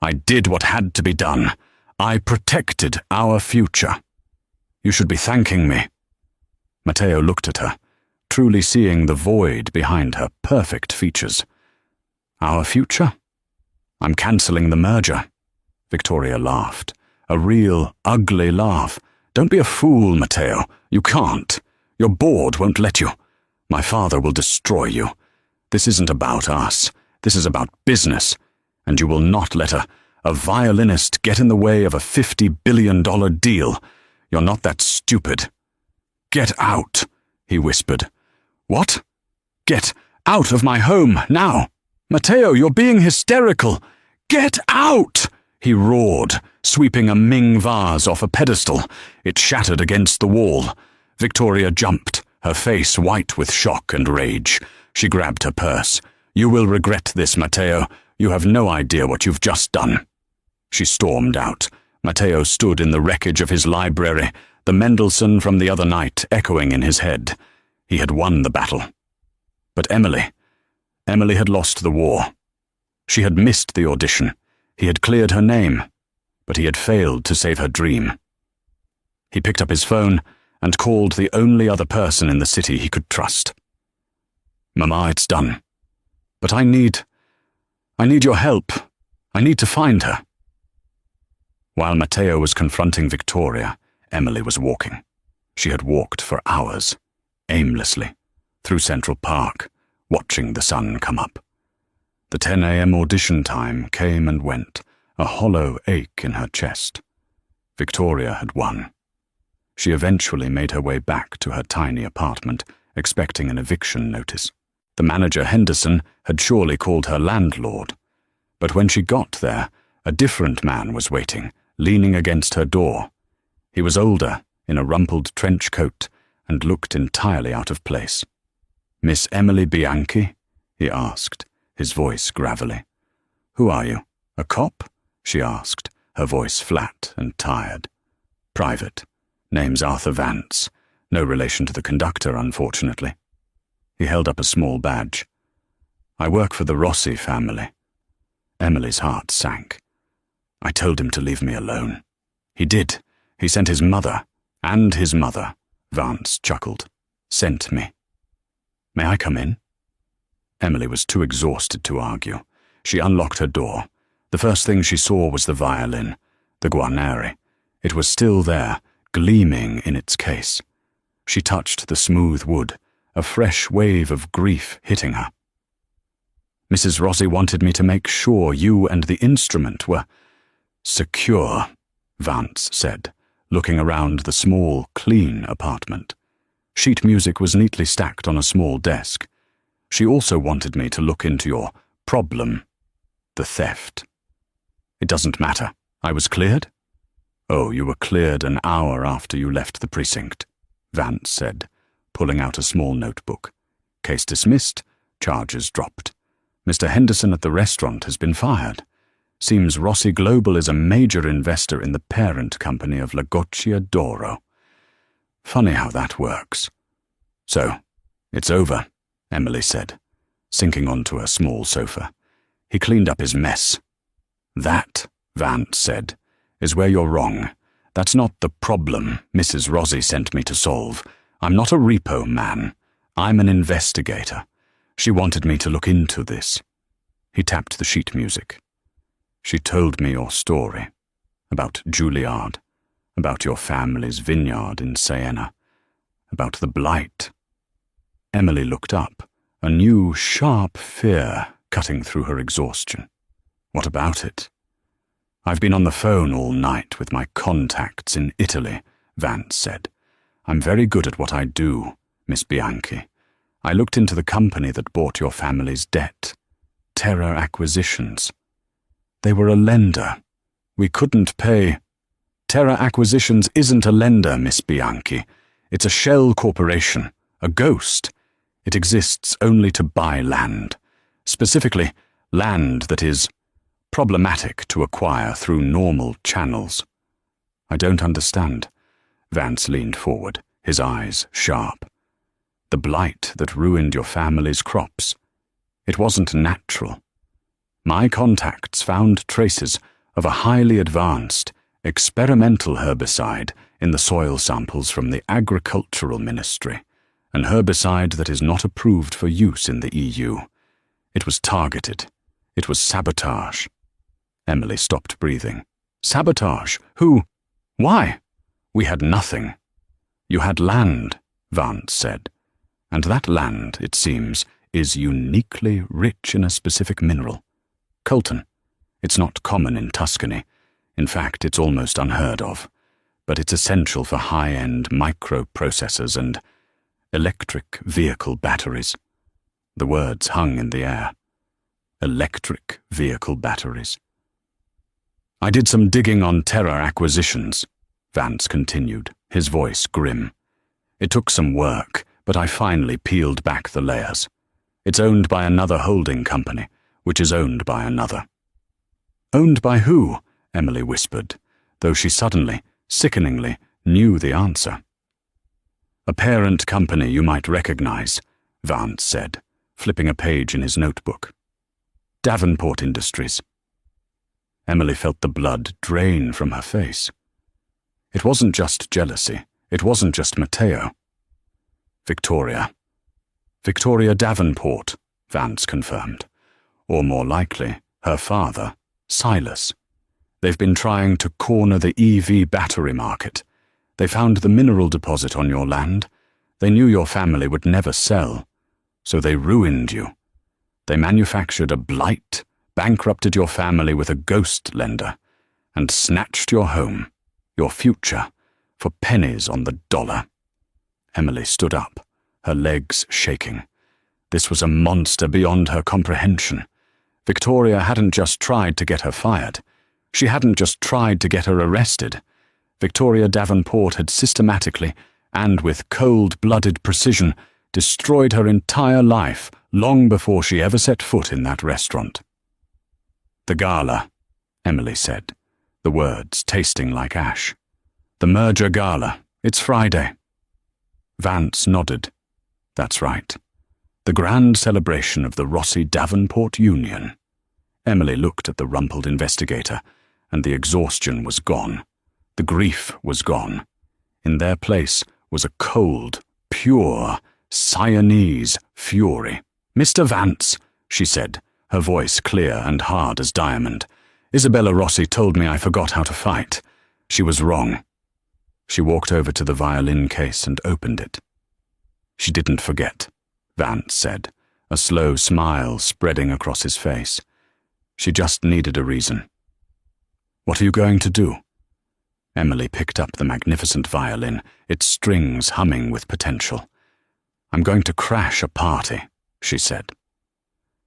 S2: I did what had to be done. I protected our future. You should be thanking me." Matteo looked at her, truly seeing the void behind her perfect features. "Our future? I'm cancelling the merger." Victoria laughed, a real, ugly laugh. "Don't be a fool, Matteo. You can't. Your board won't let you. My father will destroy you. This isn't about us. This is about business, and you will not let a violinist get in the way of a $50 billion deal. You're not that stupid." "Get out," he whispered. "What?" "Get out of my home, now." "Matteo, you're being hysterical." "Get out!" he roared, sweeping a Ming vase off a pedestal. It shattered against the wall. Victoria jumped, her face white with shock and rage. She grabbed her purse. "You will regret this, Matteo. You have no idea what you've just done." She stormed out. Matteo stood in the wreckage of his library, the Mendelssohn from the other night echoing in his head. He had won the battle. But Emily had lost the war. She had missed the audition. He had cleared her name, but he had failed to save her dream. He picked up his phone and called the only other person in the city he could trust. "Mama, it's done. But I need your help. I need to find her." While Matteo was confronting Victoria, Emily was walking. She had walked for hours, aimlessly, through Central Park, watching the sun come up. The 10 a.m. audition time came and went, a hollow ache in her chest. Victoria had won. She eventually made her way back to her tiny apartment, expecting an eviction notice. The manager, Henderson, had surely called her landlord. But when she got there, a different man was waiting, leaning against her door. He was older, in a rumpled trench coat, and looked entirely out of place. "Miss Emily Bianchi?" he asked, his voice gravelly. "Who are you? A cop?" she asked, her voice flat and tired. "Private. Name's Arthur Vance. No relation to the conductor, unfortunately." He held up a small badge. "I work for the Rossi family." Emily's heart sank. "I told him to leave me alone." "He did. He sent his mother, and his mother," Vance chuckled. "Sent me." "May I come in?" Emily was too exhausted to argue. She unlocked her door. The first thing she saw was the violin, the Guarneri. It was still there, gleaming in its case. She touched the smooth wood, a fresh wave of grief hitting her. "Mrs. Rossi wanted me to make sure you and the instrument were secure," Vance said, looking around the small, clean apartment. Sheet music was neatly stacked on a small desk. "She also wanted me to look into your problem, the theft." "It doesn't matter. I was cleared?" "Oh, you were cleared an hour after you left the precinct," Vance said, pulling out a small notebook. "Case dismissed, charges dropped. Mr. Henderson at the restaurant has been fired. Seems Rossi Global is a major investor in the parent company of La Goccia d'Oro. Funny how that works." "So, it's over," Emily said, sinking onto her small sofa. He cleaned up his mess. That, Vance said, is where you're wrong. That's not the problem Mrs. Rossi sent me to solve. I'm not a repo man. I'm an investigator. She wanted me to look into this. He tapped the sheet music. She told me your story. About Juilliard. About your family's vineyard in Siena. About the blight. Emily looked up, a new, sharp fear cutting through her exhaustion. What about it? I've been on the phone all night with my contacts in Italy, Vance said. I'm very good at what I do, Miss Bianchi. I looked into the company that bought your family's debt. Terra Acquisitions. They were a lender. We couldn't pay. Terra Acquisitions isn't a lender, Miss Bianchi. It's a shell corporation, a ghost. It exists only to buy land. Specifically, land that is problematic to acquire through normal channels. I don't understand. Vance leaned forward, his eyes sharp. The blight that ruined your family's crops. It wasn't natural. My contacts found traces of a highly advanced, experimental herbicide in the soil samples from the Agricultural Ministry, an herbicide that is not approved for use in the EU. It was targeted. It was sabotage. Emily stopped breathing. Sabotage? Who? Why? We had nothing. You had land, Vance said. And that land, it seems, is uniquely rich in a specific mineral. Coltan. It's not common in Tuscany. In fact, it's almost unheard of. But it's essential for high-end microprocessors and electric vehicle batteries. The words hung in the air. Electric vehicle batteries. I did some digging on Terra Acquisitions, Vance continued, his voice grim. It took some work, but I finally peeled back the layers. It's owned by another holding company, which is owned by another. Owned by who? Emily whispered, though she suddenly, sickeningly, knew the answer. A parent company you might recognize, Vance said, flipping a page in his notebook. Davenport Industries. Emily felt the blood drain from her face. It wasn't just jealousy. It wasn't just Matteo. Victoria Davenport, Vance confirmed. Or more likely, her father, Silas. They've been trying to corner the EV battery market. They found the mineral deposit on your land. They knew your family would never sell. So they ruined you. They manufactured a blight, bankrupted your family with a ghost lender, and snatched your home, your future, for pennies on the dollar. Emily stood up, her legs shaking. This was a monster beyond her comprehension. Victoria hadn't just tried to get her fired. She hadn't just tried to get her arrested. Victoria Davenport had systematically, and with cold-blooded precision, destroyed her entire life long before she ever set foot in that restaurant. The gala, Emily said, the words tasting like ash. The merger gala. It's Friday. Vance nodded. That's right. The grand celebration of the Rossi-Davenport Union. Emily looked at the rumpled investigator, and the exhaustion was gone. The grief was gone. In their place was a cold, pure, Sienese fury. Mr. Vance, she said, her voice clear and hard as diamond. Isabella Rossi told me I forgot how to fight. She was wrong. She walked over to the violin case and opened it. She didn't forget, Vance said, a slow smile spreading across his face. She just needed a reason. What are you going to do? Emily picked up the magnificent violin, its strings humming with potential. I'm going to crash a party, she said.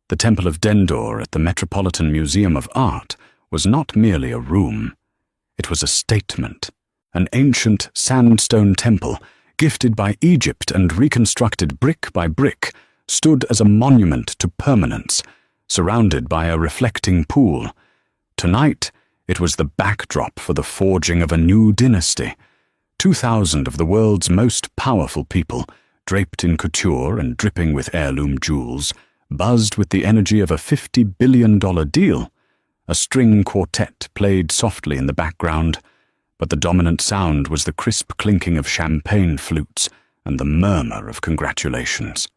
S2: The Temple of Dendor at the Metropolitan Museum of Art was not merely a room. It was a statement, an ancient sandstone temple, gifted by Egypt and reconstructed brick by brick, stood as a monument to permanence, surrounded by a reflecting pool. Tonight, it was the backdrop for the forging of a new dynasty. 2,000 of the world's most powerful people draped in couture and dripping with heirloom jewels, buzzed with the energy of a $50 billion deal. A string quartet played softly in the background, but the dominant sound was the crisp clinking of champagne flutes and the murmur of congratulations.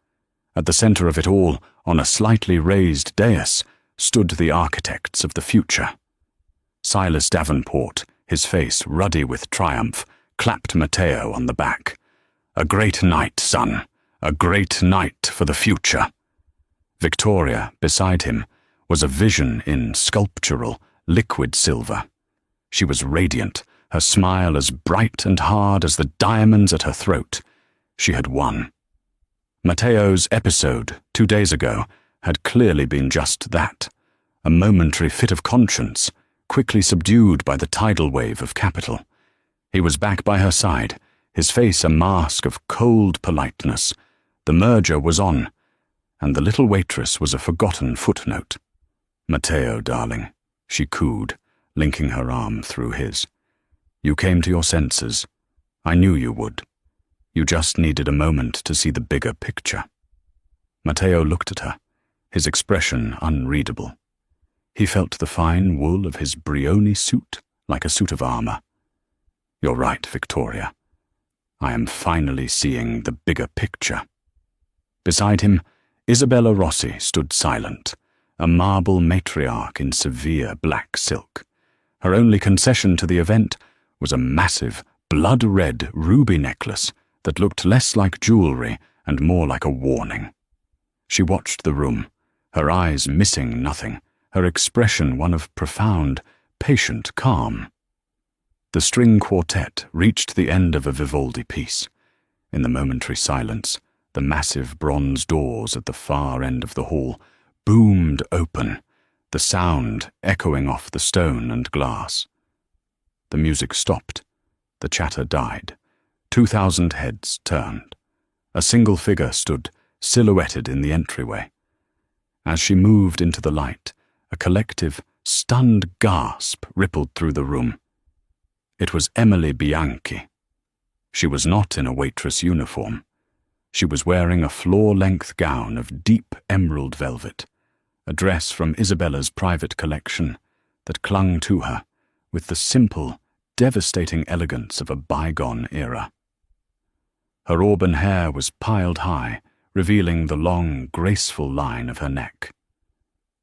S2: At the center of it all, on a slightly raised dais, stood the architects of the future. Silas Davenport, his face ruddy with triumph, clapped Matteo on the back. "A great night, son. A great night for the future." Victoria, beside him, was a vision in sculptural, liquid silver. She was radiant, her smile as bright and hard as the diamonds at her throat. She had won. Matteo's episode, 2 days ago, had clearly been just that, a momentary fit of conscience, quickly subdued by the tidal wave of capital. He was back by her side, his face a mask of cold politeness. The merger was on, and the little waitress was a forgotten footnote. "Matteo, darling," she cooed, linking her arm through his. "You came to your senses. I knew you would. You just needed a moment to see the bigger picture." Matteo looked at her, his expression unreadable. He felt the fine wool of his Brioni suit like a suit of armor. "You're right, Victoria. I am finally seeing the bigger picture." Beside him, Isabella Rossi stood silent, a marble matriarch in severe black silk. Her only concession to the event was a massive, blood-red ruby necklace that looked less like jewelry and more like a warning. She watched the room, her eyes missing nothing, her expression one of profound, patient calm. The string quartet reached the end of a Vivaldi piece. In the momentary silence, the massive bronze doors at the far end of the hall boomed open, the sound echoing off the stone and glass. The music stopped. The chatter died. 2,000 heads turned. A single figure stood, silhouetted in the entryway. As she moved into the light, a collective, stunned gasp rippled through the room. It was Emily Bianchi. She was not in a waitress uniform. She was wearing a floor-length gown of deep emerald velvet, a dress from Isabella's private collection that clung to her with the simple, devastating elegance of a bygone era. Her auburn hair was piled high, revealing the long, graceful line of her neck.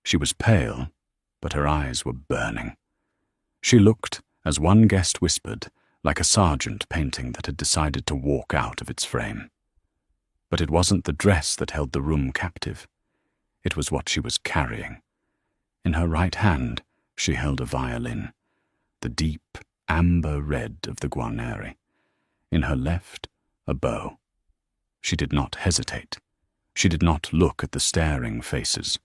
S2: She was pale, but her eyes were burning. She looked, as one guest whispered, like a sergeant painting that had decided to walk out of its frame. But it wasn't the dress that held the room captive. It was what she was carrying. In her right hand, she held a violin, the deep amber red of the Guarneri. In her left, a bow. She did not hesitate. She did not look at the staring faces.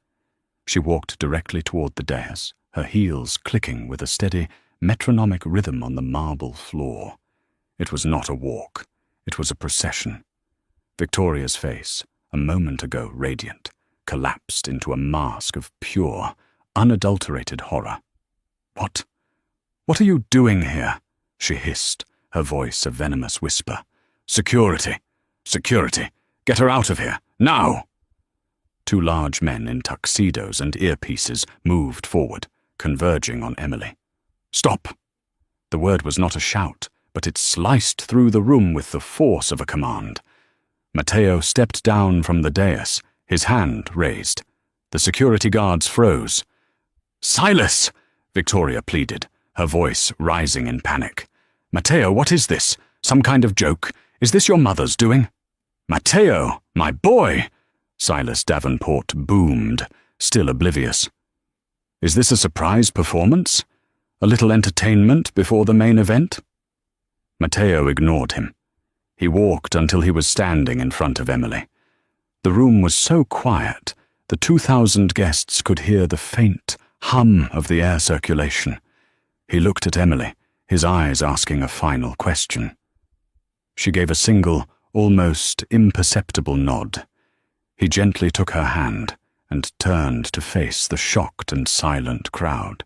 S2: She walked directly toward the dais, her heels clicking with a steady, metronomic rhythm on the marble floor. It was not a walk. It was a procession. Victoria's face, a moment ago radiant, collapsed into a mask of pure, unadulterated horror. "What? What are you doing here?" she hissed, her voice a venomous whisper. "Security! Security! Get her out of here! Now!" 2 large men in tuxedos and earpieces moved forward, converging on Emily. "Stop!" The word was not a shout, but it sliced through the room with the force of a command. Matteo stepped down from the dais, his hand raised. The security guards froze. "Silas!" Victoria pleaded, her voice rising in panic. "Matteo, what is this? Some kind of joke? Is this your mother's doing?" "Matteo, my boy!" Silas Davenport boomed, still oblivious. "Is this a surprise performance? A little entertainment before the main event?" Matteo ignored him. He walked until he was standing in front of Emily. The room was so quiet, the 2,000 guests could hear the faint hum of the air circulation. He looked at Emily, his eyes asking a final question. She gave a single, almost imperceptible nod. He gently took her hand and turned to face the shocked and silent crowd.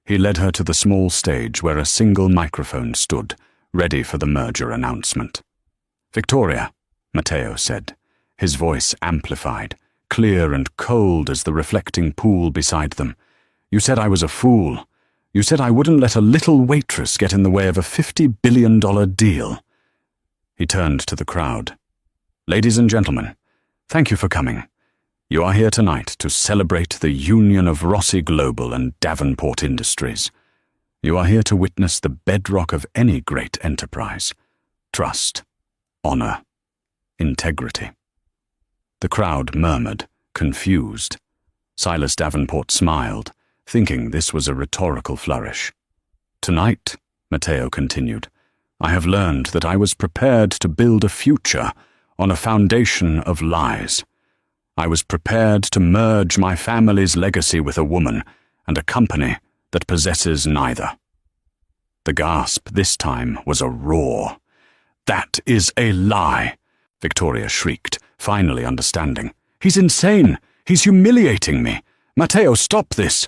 S2: He led her to the small stage where a single microphone stood, ready for the merger announcement. "Victoria, Matteo said, his voice amplified, clear and cold as the reflecting pool beside them. You said I was a fool. You said I wouldn't let a little waitress get in the way of a $50 billion deal. He turned to the crowd. Ladies and gentlemen, thank you for coming. You are here tonight to celebrate the union of Rossi Global and Davenport Industries. You are here to witness the bedrock of any great enterprise: trust, honor, integrity. The crowd murmured, confused. Silas Davenport smiled, thinking this was a rhetorical flourish. Tonight, Matteo continued, I have learned that I was prepared to build a future on a foundation of lies. I was prepared to merge my family's legacy with a woman and a company that possesses neither. The gasp this time was a roar. That is a lie, Victoria shrieked, finally understanding. He's insane. He's humiliating me. Matteo, stop this.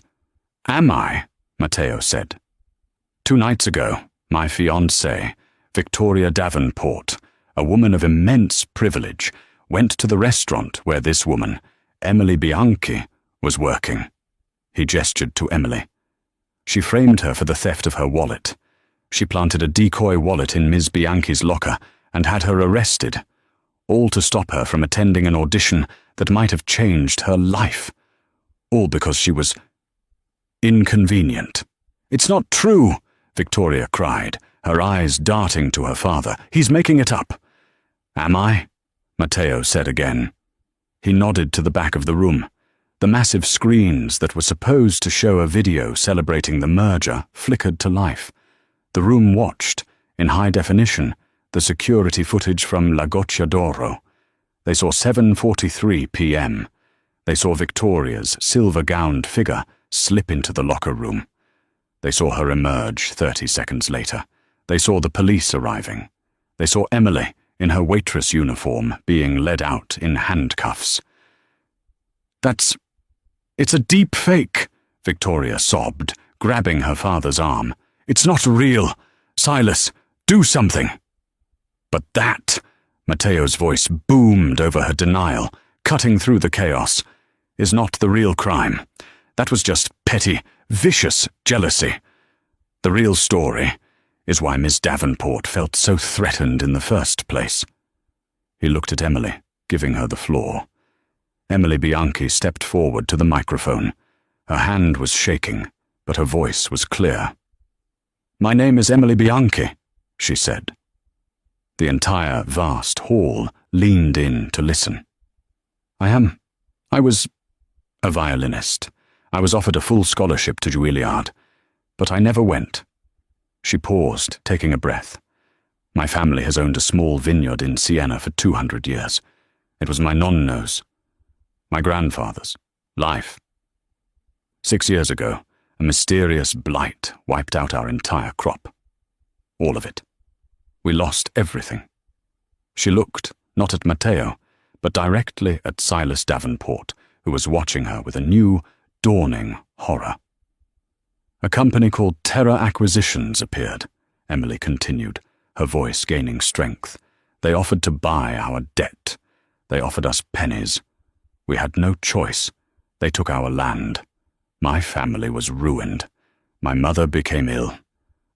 S2: Am I? Matteo said. 2 nights ago, my fiancée, Victoria Davenport, a woman of immense privilege, went to the restaurant where this woman, Emily Bianchi, was working. He gestured to Emily. She framed her for the theft of her wallet. She planted a decoy wallet in Ms. Bianchi's locker and had her arrested, all to stop her from attending an audition that might have changed her life. All because she was inconvenient. It's not true, Victoria cried, her eyes darting to her father. He's making it up. Am I? Matteo said again. He nodded to the back of the room. The massive screens that were supposed to show a video celebrating the merger flickered to life. The room watched, in high definition, the security footage from La Goccia d'Oro. They saw 7:43 p.m. They saw Victoria's silver-gowned figure slip into the locker room. They saw her emerge 30 seconds later. They saw the police arriving. They saw Emily, in her waitress uniform, being led out in handcuffs. It's a deep fake, Victoria sobbed, grabbing her father's arm. It's not real. Silas, do something. But that, Matteo's voice boomed over her denial, cutting through the chaos, is not the real crime. That was just petty, vicious jealousy. The real story is why Miss Davenport felt so threatened in the first place. He looked at Emily, giving her the floor. Emily Bianchi stepped forward to the microphone. Her hand was shaking, but her voice was clear. My name is Emily Bianchi, she said. The entire vast hall leaned in to listen. I was a violinist. I was offered a full scholarship to Juilliard, but I never went. She paused, taking a breath. My family has owned a small vineyard in Siena for 200 years. It was my nonno's, my grandfather's, life. 6 years ago, a mysterious blight wiped out our entire crop. All of it. We lost everything. She looked, not at Matteo, but directly at Silas Davenport, who was watching her with a new, dawning horror. A company called Terra Acquisitions appeared, Emily continued, her voice gaining strength. They offered to buy our debt. They offered us pennies. We had no choice. They took our land. My family was ruined. My mother became ill.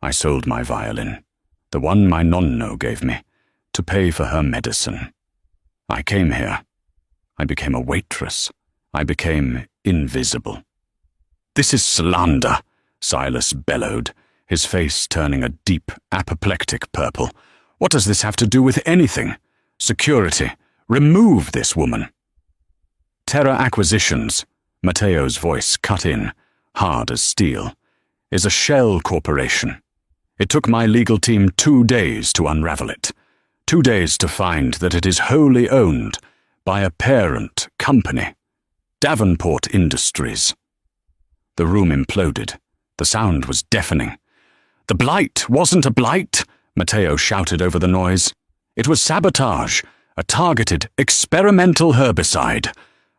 S2: I sold my violin, the one my nonno gave me, to pay for her medicine. I came here. I became a waitress. I became invisible. This is slander, Silas bellowed, his face turning a deep, apoplectic purple. What does this have to do with anything? Security. Remove this woman. Terra Acquisitions, Matteo's voice cut in, hard as steel, is a shell corporation. It took my legal team 2 days to unravel it. 2 days to find that it is wholly owned by a parent company, Davenport Industries. The room imploded. The sound was deafening. The blight wasn't a blight, Matteo shouted over the noise. It was sabotage, a targeted, experimental herbicide.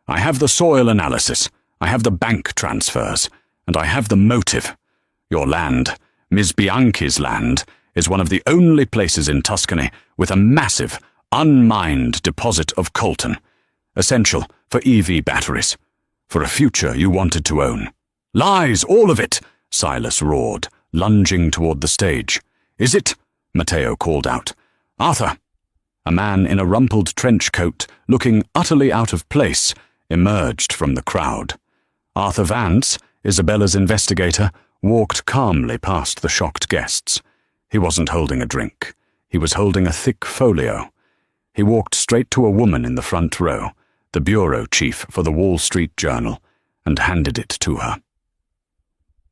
S2: I have the soil analysis, I have the bank transfers, and I have the motive. Your land, Ms. Bianchi's land, is one of the only places in Tuscany with a massive, unmined deposit of coltan, essential for EV batteries, for a future you wanted to own. Lies, all of it, Silas roared, lunging toward the stage. Is it? Matteo called out. Arthur! A man in a rumpled trench coat, looking utterly out of place, emerged from the crowd. Arthur Vance, Isabella's investigator, walked calmly past the shocked guests. He wasn't holding a drink. He was holding a thick folio. He walked straight to a woman in the front row, the bureau chief for the Wall Street Journal, and handed it to her.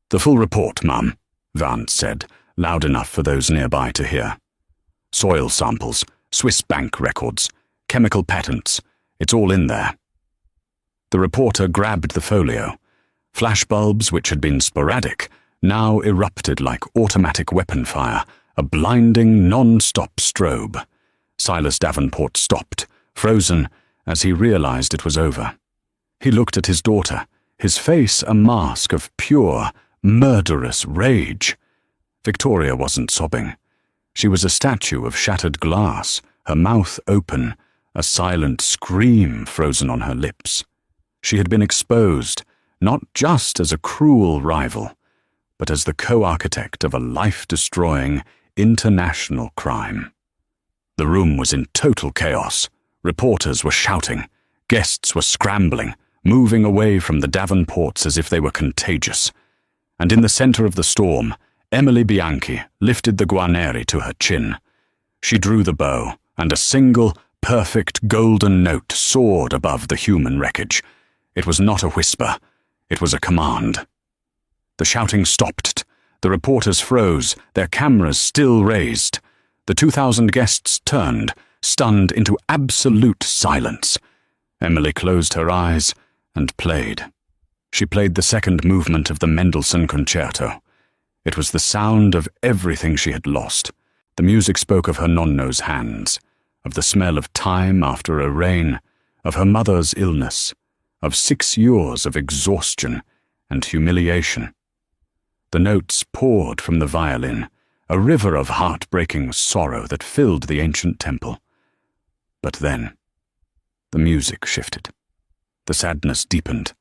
S2: The full report, ma'am, Vance said, loud enough for those nearby to hear. Soil samples, Swiss bank records, chemical patents, it's all in there. The reporter grabbed the folio. Flashbulbs, which had been sporadic, now erupted like automatic weapon fire, a blinding, non-stop strobe. Silas Davenport stopped, frozen, as he realized it was over. He looked at his daughter, his face a mask of pure, murderous rage. Victoria wasn't sobbing. She was a statue of shattered glass, her mouth open, a silent scream frozen on her lips. She had been exposed, not just as a cruel rival, but as the co-architect of a life-destroying, international crime. The room was in total chaos. Reporters were shouting. Guests were scrambling, moving away from the Davenports as if they were contagious. And in the center of the storm, Emily Bianchi lifted the Guarneri to her chin. She drew the bow, and a single, perfect golden note soared above the human wreckage. It was not a whisper. It was a command. The shouting stopped. The reporters froze, their cameras still raised. The 2,000 guests turned, stunned into absolute silence. Emily closed her eyes and played. She played the second movement of the Mendelssohn Concerto. It was the sound of everything she had lost. The music spoke of her nonno's hands, of the smell of time after a rain, of her mother's illness, of 6 years of exhaustion and humiliation. The notes poured from the violin, a river of heartbreaking sorrow that filled the ancient temple. But then, the music shifted. The sadness deepened,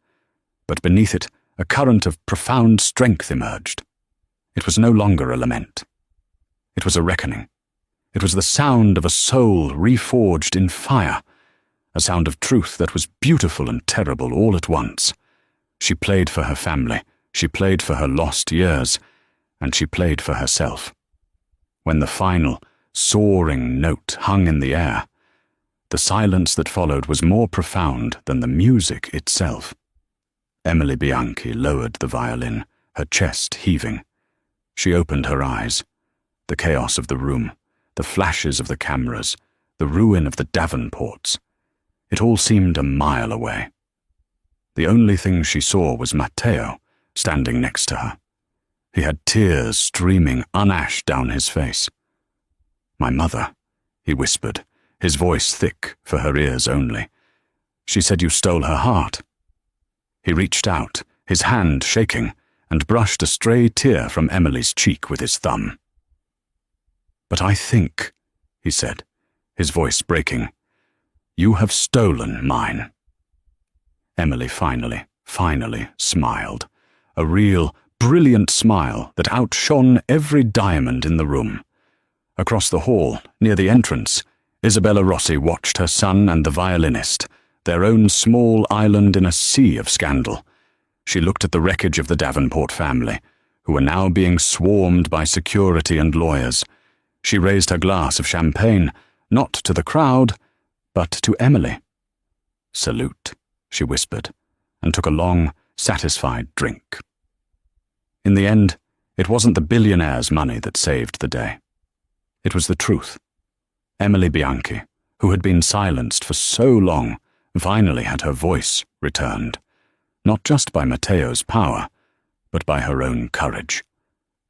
S2: but beneath it, a current of profound strength emerged. It was no longer a lament. It was a reckoning. It was the sound of a soul reforged in fire, a sound of truth that was beautiful and terrible all at once. She played for her family, she played for her lost years, and she played for herself. When the final, soaring note hung in the air, the silence that followed was more profound than the music itself. Emily Bianchi lowered the violin, her chest heaving. She opened her eyes. The chaos of the room, the flashes of the cameras, the ruin of the Davenports. It all seemed a mile away. The only thing she saw was Matteo, standing next to her. He had tears streaming unashed down his face. "My mother," he whispered, his voice thick for her ears only. "She said you stole her heart." He reached out, his hand shaking, and brushed a stray tear from Emily's cheek with his thumb. "But I think," he said, his voice breaking, "you have stolen mine." Emily finally smiled, a real, brilliant smile that outshone every diamond in the room. Across the hall, near the entrance, Isabella Rossi watched her son and the violinist, their own small island in a sea of scandal. She looked at the wreckage of the Davenport family, who were now being swarmed by security and lawyers. She raised her glass of champagne, not to the crowd, but to Emily. "Salute," she whispered, and took a long, satisfied drink. In the end, it wasn't the billionaire's money that saved the day. It was the truth. Emily Bianchi, who had been silenced for so long, finally had her voice returned, not just by Matteo's power, but by her own courage.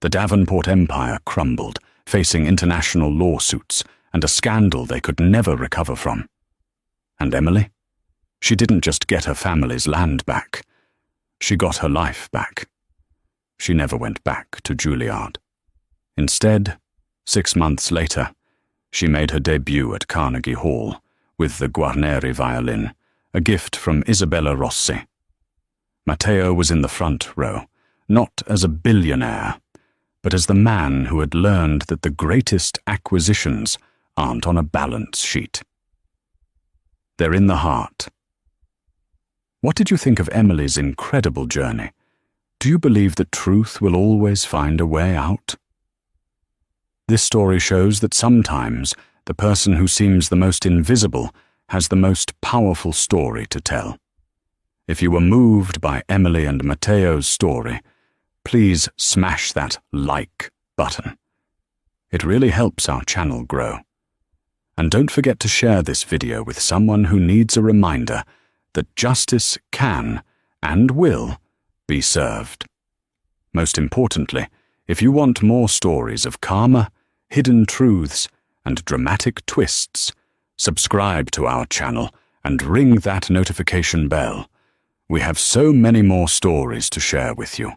S2: The Davenport empire crumbled, facing international lawsuits and a scandal they could never recover from. And Emily? She didn't just get her family's land back. She got her life back. She never went back to Juilliard. Instead, 6 months later, She made her debut at Carnegie Hall with the Guarneri violin, a gift from Isabella Rossi. Matteo was in the front row, not as a billionaire, but as the man who had learned that the greatest acquisitions aren't on a balance sheet. They're in the heart. What did you think of Emily's incredible journey? Do you believe that truth will always find a way out? This story shows that sometimes the person who seems the most invisible has the most powerful story to tell. If you were moved by Emily and Matteo's story, please smash that like button. It really helps our channel grow. And don't forget to share this video with someone who needs a reminder that justice can and will be served. Most importantly, if you want more stories of karma, hidden truths, and dramatic twists, subscribe to our channel and ring that notification bell. We have so many more stories to share with you.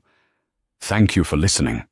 S2: Thank you for listening.